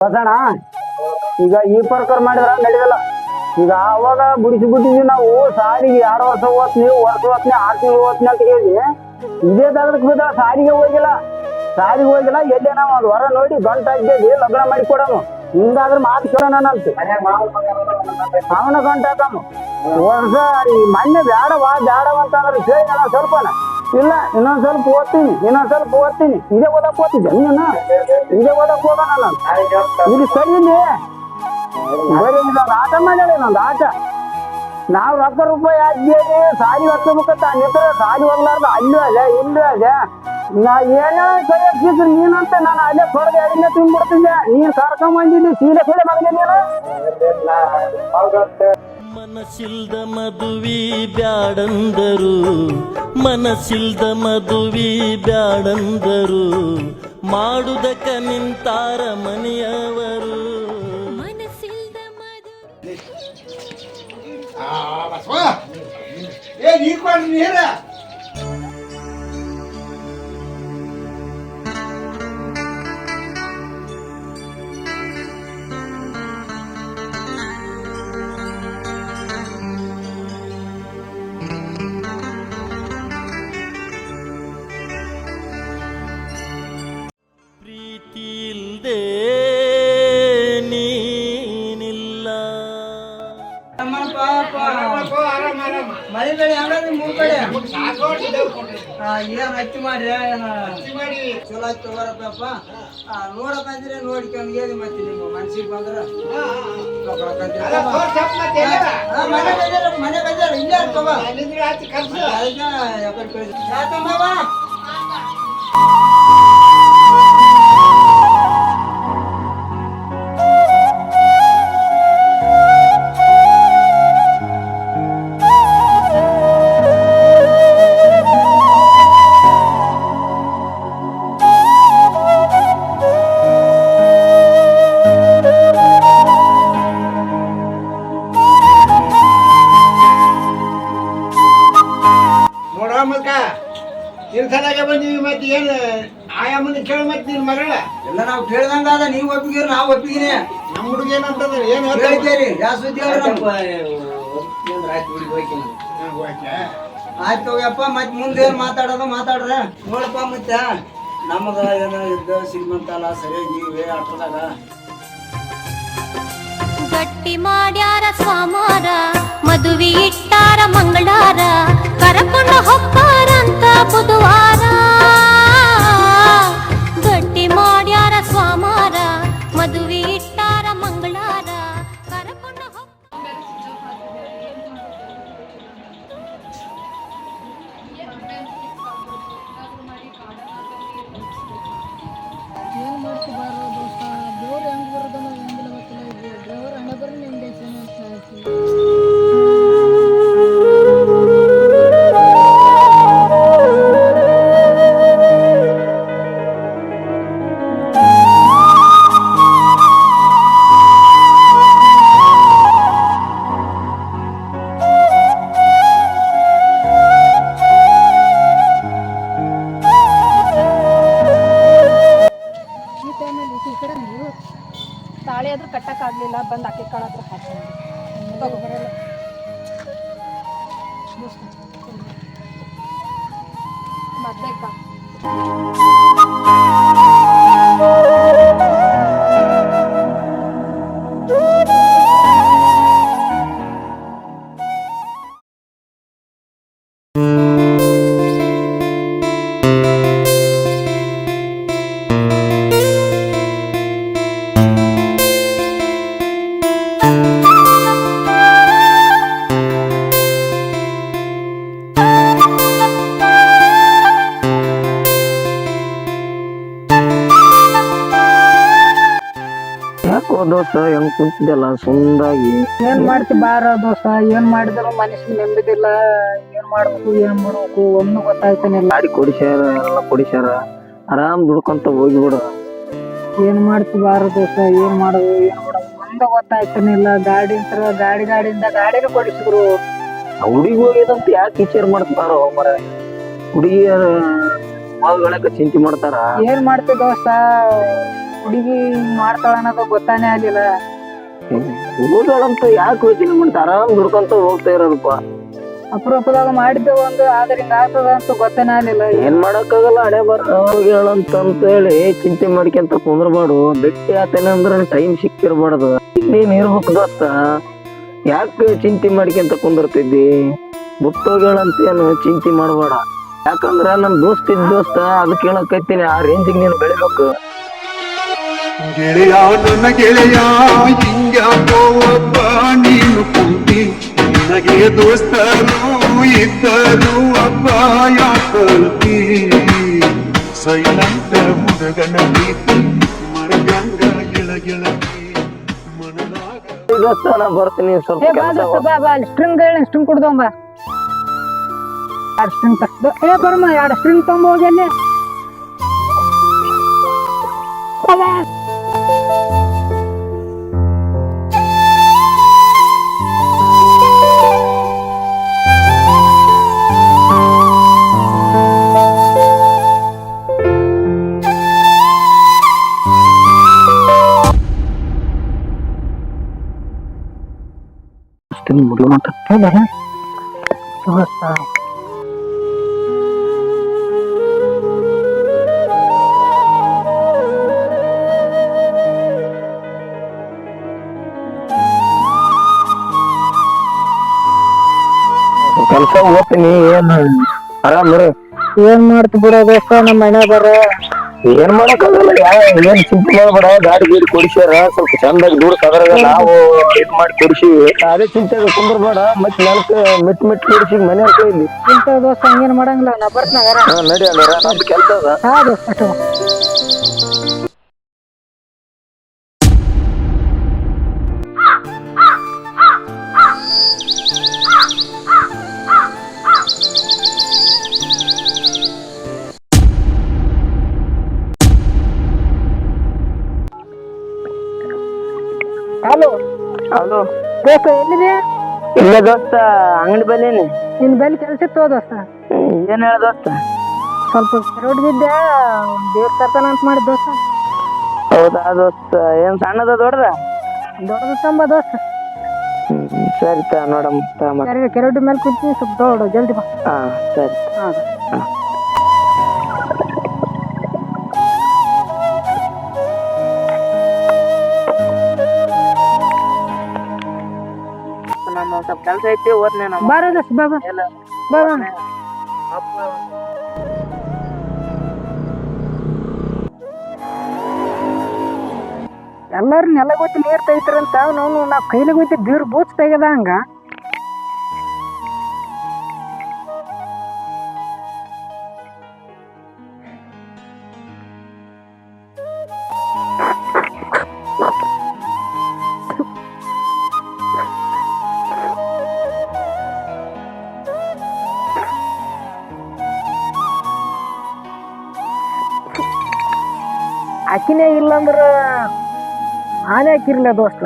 ಬಸಣ ಈಗ ಈ ಪ್ರಕಾರ ಮಾಡಿದ್ರ ನಡೆಯಲ್ಲ. ಈಗ ಅವಾಗ ಬಿಡಿಸಿಬಿಟ್ಟಿದ್ವಿ ನಾವು ಸಾರಿಗೆ 2 ವರ್ಷ ಓದ್ತೀನಿ, ವರ್ಷ ಓದ್ತೀನಿ, 6 ತಿಂಗಳು ಓದ್ತೀನಿ ಅಂತ ಹೇಳಿ ಇದೇ ತಗದಕ್ ಬಿದ್ದ. ಸಾರಿಗೆ ಹೋಗಿಲ್ಲ ಎಲ್ಲೇ ನಾವು ಒಂದು ಹೊರ ನೋಡಿ ಗಂಟು ಹಾಕಿದ್ವಿ ಲಗ್ನ ಮಾಡಿ ಕೊಡೋನು. ಹಿಂಗಾದ್ರೆ ಮಾತು ಕೇಳೋಣ ಅಂತ ಅವನ ಗಂಟು ಹಾಕನು ವರ್ಷ ಈ ಮೊನ್ನೆ ಬೇಡವಾ ಅಂತಂದ್ರೆ ಕೇಳಿ ನಾನು ಸ್ವಲ್ಪನ ಇಲ್ಲ ಇನ್ನೊಂದ್ ಸ್ವಲ್ಪ ಓದ್ತೀನಿ ಇದೇ ಓದಕ್ ಓದ್ತಿದ್ದೆ ನೀನು ಇದೇ ಓದಕ್ ಹೋಗೋಣ ನಾನು ಇಲ್ಲಿ ಸರಿ ಬರೀ ಇದೊಂದು ಆಟ ಮಾಡ್ಯಾರ ಇನ್ನೊಂದು ಆಟ. ನಾವು ರೊಕ್ಕ ರೂಪಾಯಿ ಹಾಕಿ ಸಾರಿ ಹತ್ತಬೇಕಂತ ನಿತ್ರ ಸಾರಿ ಹೋಗ್ಲಾರ್ದು ಅಲ್ಲೂ ಅದೇ ಇಲ್ಲೂ ಅದೇ. ನಾ ಏನೇ ಕೈ ಹಚ್ಚಿದ್ರು ನೀನಂತ ನಾನು ಅಲ್ಲೇ ಹೊರಗೆ ಅಡಿಗೆ ತಿಂದ್ಬಿಡ್ತಿದ್ದೆ. ನೀನ್ ಕರ್ಕೊಂಬಂದಿದ್ದಿ ಸೀಲೆ ಸೀಲೆ ಮಗನೇ ನೀನು. ಮನಸ್ಸಿಲ್ದ ಮದುವೆ ಬ್ಯಾಡಂದರು, ಮನಸ್ಸಿಲ್ದ ಮದುವೆ ಬ್ಯಾಡಂದರು, ಮಾಡುದಕ್ಕ ನಿಂತಾರ ಮನೆಯವರು. ಮನಸ್ಸಿಲ್ದ ಮದುವೆ ಪ್ರೀತಿ ಇಲ್ದೆ ನೀನಿಲ್ಲ. ಮಳೆ ಬೆಳೆ ಹಂಗ ಮೂರ್ ಕಡೆ ಏನ್ ಹತ್ತಿ ಮಾಡ್ರಿ ಚಲೋ ಆಯ್ತು ತಗೋರಪ್ಪ. ನೋಡಪ್ಪ ಅಂದ್ರೆ ನೋಡ್ಕೊಂಡ್ ಹೇಳಿ ಮತ್ತೆ ನಿಮ್ಮ ಮನ್ಸಿಗೆ ಬಂದ್ರ ಮನೆ ಬಂದಾರ ಇಲ್ಲೇ ತಗೋ ಯಾಕಂಬ ನಿರ್ಧಾರಾಗ ಬಂದೀವಿ. ಮತ್ತೆ ಏನು ಆಯಾಮನ ಕೇಳ ಮತ್ತೆ ನಿನ್ ಮಗಳ ಎಲ್ಲ ನಾವು ಕೇಳ್ದಂಗ ಅದ. ನೀವು ಒಪ್ಪಿಗಿರಿ ನಾವು ಒಪ್ಪಿಗಿನಿ. ನಮ್ಮ ಹುಡುಗ ಏನಂತಂದ್ರೆ ಏನು ಹೇಳಿದ್ದೀರಿ ಯಾವ ಸುದ್ದಿ ಆಯ್ತು ಹೋಗ್ಯಪ್ಪ. ಮತ್ ಮುಂದೆ ಏನ್ ಮಾತಾಡೋದು ಮಾತಾಡ್ರ ನೋಡಪ್ಪ. ಮತ್ತೆ ನಮಗ ಏನ ಇದ್ದ ಶ್ರೀಮಂತಲ್ಲ ಸರಿಯಾಗಿ ಇವೆ ಆಟದಾಗ ಗಟ್ಟಿ ಮಾಡ್ಯಾರ ಸ್ವಾಮಾರ, ಮದುವೆ ಇಟ್ಟಾರ ಮಂಗಳಾರ, ಕರಕೊಂಡು ಹೊಕ್ಕಾರಂತ ಬುಧವಾರ. ಗಟ್ಟಿ ಮಾಡ್ಯಾರ ಸ್ವಾಮಾರ, ಮದುವೆ ಇಟ್ಟಾರ ಮಂಗಳಾರ, ಕರಕೊಂಡು ಏನು ಮಾಡ್ತಿ ಬಾರೋ ದೋಸ್ತ, ದೇವ್ರು ಹೆಂಗೆ ಬರೋದನ್ನ ಹೆಂಗಿಲ್ಲ ಗೊತ್ತಿಲ್ಲ. ಇದು ದೇವ್ರ ಹಣ ಬರೀ ನಿಮ್ಗೆ ತಾಳಿ ಆದ್ರೂ ಕಟ್ಟಕ್ಕಾಗಲಿಲ್ಲ. ಬಂದು ಆಕೆ ಕಾಳ ಹತ್ರ ಹಾಕಿ ಬರಲ್ಲ ಮದ್ವೆ ಬಾ. ದೋಸ್ತ ಹೆಂಗ್ ಕುಂತಿದ್ದಲ್ಲ ಸುಂದಾಗಿ. ಏನ್ ಮಾಡ್ತಿ ಬಾರ ದೋಸ್ತ, ಏನ್ ಮಾಡಿದ್ರು ಮನಸ್ಸಿಗೆ ನೆಮ್ಮದಿಲ್ಲ. ಏನ್ ಮಾಡ್ಬೇಕು ಒಮ್ಮೆ ಗೊತ್ತಾಯ್ತಾನಿಲ್ಲ. ಗಾಡಿ ಕೊಡಿಸ್ಯಾರ ಎಲ್ಲ ಕೊಡಿಸ್ಯಾರ, ಆರಾಮ್ ದುಡ್ಕೊಂತ ಹೋಗಿಬಿಡ. ಏನ್ ಮಾಡ್ತಿ ಬಾರ ದೋಸ್ತ, ಏನ್ ಮಾಡೋದು ಒಂದ ಗೊತ್ತಾಯ್ತಾನಿಲ್ಲ. ಗಾಡಿಯಿಂದ ಗಾಡಿನ ಕೊಡಿಸಿದ್ರು. ಹುಡುಗಿ ಹೋಗಿದಂತ ಯಾಕೆ ವಿಚಾರ ಮಾಡ್ತಾರೋ ಮರ. ಹುಡುಗಿಯರ ಮಗಳಕ ಚಿಂತೆ ಮಾಡ್ತಾರ. ಏನ್ ಮಾಡ್ತಿ ದೋಸ್ತ, ಹುಡುಗಿ ಮಾಡ್ತಾಳ ಅನ್ನೋದು ಗೊತ್ತಾನೆ ಆಗ್ಲಿಲ್ಲ. ಹೋಗೋದಂತ ಯಾಕೆ ಯೋಚನೆ ಮಾಡ್ತ ಆರಾಮ್ ದುಡ್ಕೊಂತ ಹೋಗ್ತಾ ಇರೋದಪ್ಪ. ಅಪರೂಪದಾಗ ಮಾಡಿದ್ದೆ ಒಂದು, ಆದ್ರೆ ಹಿಂಗ ಆಗ್ತದ ಅಂತ ಗೊತ್ತಾನೆ ಆಗ್ಲಿಲ್ಲ. ಏನ್ ಮಾಡಕ್ಕಾಗಲ್ಲ, ಹಣೆ ಬರ ಹೇಳಂತ ಹೇಳಿ ಚಿಂತೆ ಮಾಡ್ಕೊಂತ ಕುಂದ್ರಬಾರ್ದು. ಭೇಟಿ ಆತೇನೆ ಅಂದ್ರ ಟೈಮ್ ಸಿಕ್ಕಿರ್ಬಾರ್ದು. ನೀನ್ ಇರ್ಬೇಕು ದೋಸ್ತ, ಯಾಕೆ ಚಿಂತೆ ಮಾಡ್ಕೊಂತ ಕುಂದಿರ್ತಿದ್ದಿ? ಬಿಟ್ಟೋಗೇಳಂತೇನು ಚಿಂತೆ ಮಾಡಬೇಡ. ಯಾಕಂದ್ರ ನನ್ ದೋಸ್ತ ಅದಕ್ಕೆ ಹೇಳಕೈತೀನಿ, ಆ ರೇಂಜಿಗೆ ನೀನು ಬೆಳಿಬೇಕು. ಗೆಳೆಯ ನನ್ನ ಗೆಳೆಯ ಹಿಂಗ್ಯಾಕೋ ಒಬ್ಬ ನೀನು ಕುಂತಿ, ನಿನಗೆ ದೋಸ್ತರು ಇದ್ದರು ಒಬ್ಬ ಯಾಕಲ್ತಿ. ಸೈಲಂತ ಹುಡುಗನ ಪ್ರೀತಿ ಮರಗಂಗ ಗೆಳಗೆಳತಿ ಮನದಾಗ. ದೋಸ್ತ ನಾ ಬರ್ತೀನಿ, ಸ್ವಲ್ಪ ಏ ಬಾ ಕೆಲಸ. ದೋಸ್ತ, ಬಾ ಬಾ, ಸ್ಟ್ರಿಂಗ್ ಹೇಳಿ ಸ್ಟ್ರಿಂಗ್ ಕುಡ್ದೊಂಬ. 2 ಸ್ಟ್ರಿಂಗ್ ಏ ಬರ್ಮ 2 ಸ್ಟ್ರಿಂಗ್ ತೊಂಬ ಹೋಗಿ ಅಲ್ಲಿ. ಕೆಲಸ ಹೋಗ್ತೀನಿ. ಏನ್ ಆರಾಮ್ ಇರು. ಏನ್ ಮಾಡ್ತಿ ಬಿಡ ದೋಸ್ತ, ನಮ್ಮ ಮನೆ ಬರ. ಏನ್ ಮಾಡಕ್ಕಾಗಲ್ಲ, ಏನ್ ಚಿಂತೆ ಮಾಡ್ಬೇಡ. ಗಾಡಿ ಗೀಡಿ ಕೊಡಿಸ್ಯಾರ, ಸ್ವಲ್ಪ ಚಂದಾಗಿ ದೂರ ಸದರಾಗ ನಾವು ಇದ್ ಮಾಡಿ ಕೊಡಿಸಿವಿ. ಅದೇ ಚಿಂತೆಗೆ ಕುಂದ್ರಬೇಡ. ಮತ್ತೆ ನೆಲಕ್ಕೆ ಮಿಟ್ ಕೊಡಿಸಿ ಮನೆ ಇಲ್ಲಿ. ಇಂತ ದೋಸ್ತ ಹಂಗೇನ್ ಮಾಡಂಗಿಲ್ಲ, ನಾ ಬರ್ತನಾಗ. ನಡಿ ಅಲ್ಲ, ನಮ್ದು ಕೆಲಸ ಅದ. ಹಾ ದೋಸ್ತ ಅಷ್ಟು. ಹಲೋ ಹೌದು ದೋಸ್ತ, ಎಲ್ಲಿದೆ? ಇಲ್ಲ ದೋಸ್ತ, ಅಂಗಡಿ ಬಲ್ಲೇನಿ. ನಿನ್ ಬೆಲ್ ಕೆಲ್ಸ ಇತ್ತು ದೋಸ್ತ. ಏನ್ ಹೇಳ ದೋಸ್ತ? ಸ್ವಲ್ಪ ರೋಡ್ಗಿದ್ದೆ, ದೇವ್ರ ತರ್ತಾನ ಅಂತ ಮಾಡಿ ದೋಸ್ತ. ಹೌದಾ ದೋಸ್ತ, ಏನ್ ಸಣ್ಣದ ದೊಡ್ಡದ? ದೊಡ್ಡದು ತಂಬ ದೋಸ್ತ. ಸರಿ ನೋಡಮ್ಮ. ಕೆರೋಡಿ ಮೇಲೆ ಕುಂತೀನಿ, ಸ್ವಲ್ಪ ದೊಡ್ಡ ಜಲ್ದಿ ಬಾ. ಹಾ ಸರಿ. ಹಾ ನಮ್ಮ ಸ್ವಲ್ಪ ಕೆಲಸ ಐತಿ, ಓದ್ನೇ ನಮ್ಮ. ಬಾರ ದೋಸ್ತ, ಬಾ ಬಾ ಬಾ ಬಾ. ಎಲ್ಲಾರು ನೆಲ ಗೊತ್ತಿ ನೀರ್ ತೆಗಿತಾರಂತ, ನಾವ್ ಕೈಲಿ ಗೊತ್ತಿ ಬೀರ್ ಬೂಚ್ ತೆಗದ ಹಂಗ. ಅಕ್ಕಿನೇ ಇಲ್ಲಂದ್ರ ಆನೆ ಹಾಕಿರ್ಲ ದೋಸ್ತ.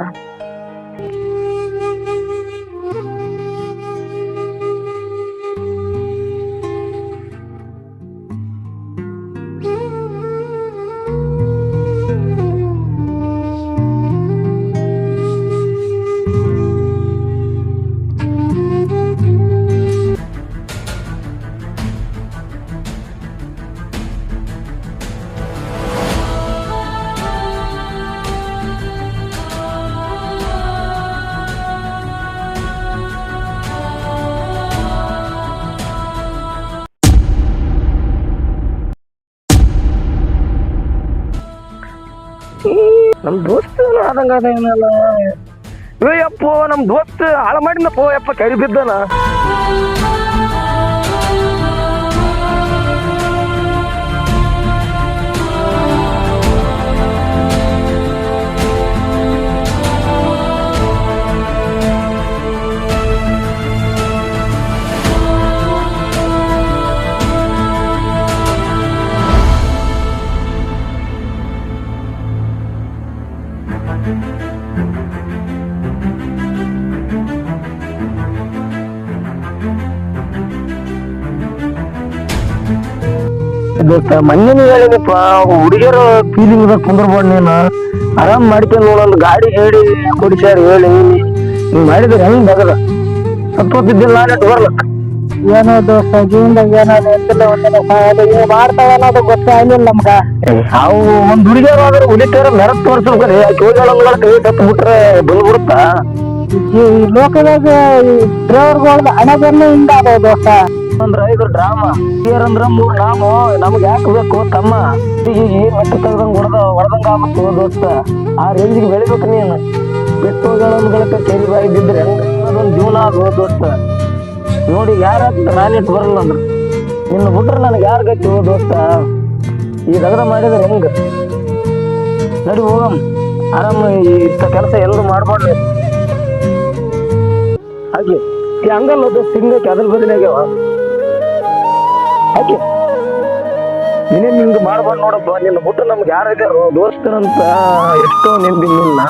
ನಮ್ ದೋಸ್ತ ಆದಂಗ ಅದೇನಲ್ಲ. ಅಪ್ಪೋ ನಮ್ ದೋಸ್ತ ಹಾಳ ಮಾಡಿನಪ್ಪೋ ಯಪ್ಪ, ಕರಿ ಬಿದ್ದನ. ದೋಸ್ತ ಮೊನ್ನೆ ಹೇಳಿದಪ್ಪ ಹುಡುಗಿಯರು ಫೀಲಿಂಗ್ ಕುಂದ್ರಬೋಡ್ ನೀನು ಆರಾಮ್ ಮಾಡ್ಕೊಂಡು ನೋಡೊಂದು ಗಾಡಿ ಹೇಳಿ ಕೊಡಿಸ್ಯಾರ ಹೇಳಿ ಹಿಂಗ್ ಮಾಡಿದ್ರೆ ಹೆಂಗ್ ಬಗದ ಸತ್ತೋತಿದ್ದಿಲ್ಲ ನಾನೇ ಬರ್ಲಕ್ಕ ಏನೋ ದೋಸ್ತ ಜೀವನದಾಗ ಏನಾದ್ರು ಎಂತಿಲ್ಲ ಒಂದಿನ ಮಾಡ್ತಾವ ಅನ್ನೋದು ಗೊತ್ತಾಗ್ಲಿಲ್ಲ ನಮ್ಗ ಅವು ಒಂದ್ ಹುಡುಗಿಯರು ಆದ್ರೆ ಉಳಿತಾರ ಮೆರತ್ ತೋರ್ಸ್ಬೇಕ್ರಿ ಕೇಳಗಳ ಕೈ ತತ್ತು ಬಿಟ್ರೆ ಬಂದ್ಬಿಡುತ್ತಾ ಈ ಲೋಕದಾಗ ಡ್ರೈವರ್ಗಳದ ಹಣೆಬೆನ್ನು ಹಿಂಗ ಅದಾವ ದೋಸ್ತ ಅಂದ್ರ ಇದು ಡ್ರಾಮಾ ಅಂದ್ರ 3 ನಾಮು ನಮ್ಗೆ ಯಾಕೆ ಬೇಕು ತಮ್ಮ ಈಗ ಮೆಟ್ಟ ತೆಗ್ದಂಗ್ ಹೊಡೆದಂಗ ಆಗ್ಬೇಕು ದೋಸ್ತ ಆ ರೇಂಜಿಗೆ ಬೆಳಿಬೇಕು ನೀನು ಪೆಟ್ಟೋಗಳನ್ಗಳಕ್ಕ ಕೆರಿ ಬಾಯಿ ಬಿದ್ರೆ ಅದೊಂದ್ ಜೀವನ ಆಗೋ ದೋಸ್ತ ನೋಡಿ ಯಾರಾಗ್ತ ನಾನಿಟ್ಟು ಬರಲ್ಲ ಅಂದ್ರ ಇನ್ನು ಬಿಟ್ರೆ ನನಗೆ ಯಾರು ಗತಿ ಹೋ ದೋಸ್ತ ಈ ದಗದ ಮಾಡಿದ್ರೆ ಹೆಂಗ ನಡಿ ಹೋಗಮ್ ಆರಾಮ ಇಂಥ ಕೆಲಸ ಎಲ್ಲರೂ ಮಾಡ್ಬಾರ್ದು ಹಾಗೆ ಈ ಹಂಗಲ್ಲ ದೋಸ್ತ ಹಿಂಗಕ್ಕೆ ಅದ್ರ ಬದಲಾಗ್ಯಾವ ಹಾಗೆ ನೀನೇನ್ ಹಿಂಗ ಮಾಡ್ಬಾರ್ದು ನೋಡಪ್ಪ ನಿನ್ನ ಬಿಟ್ಟು ನಮ್ಗೆ ಯಾರಿದಾರೋ ದೋಸ್ತರಂತ ಎಷ್ಟೋ ನೆಂಬಿ ನಿನ್ನ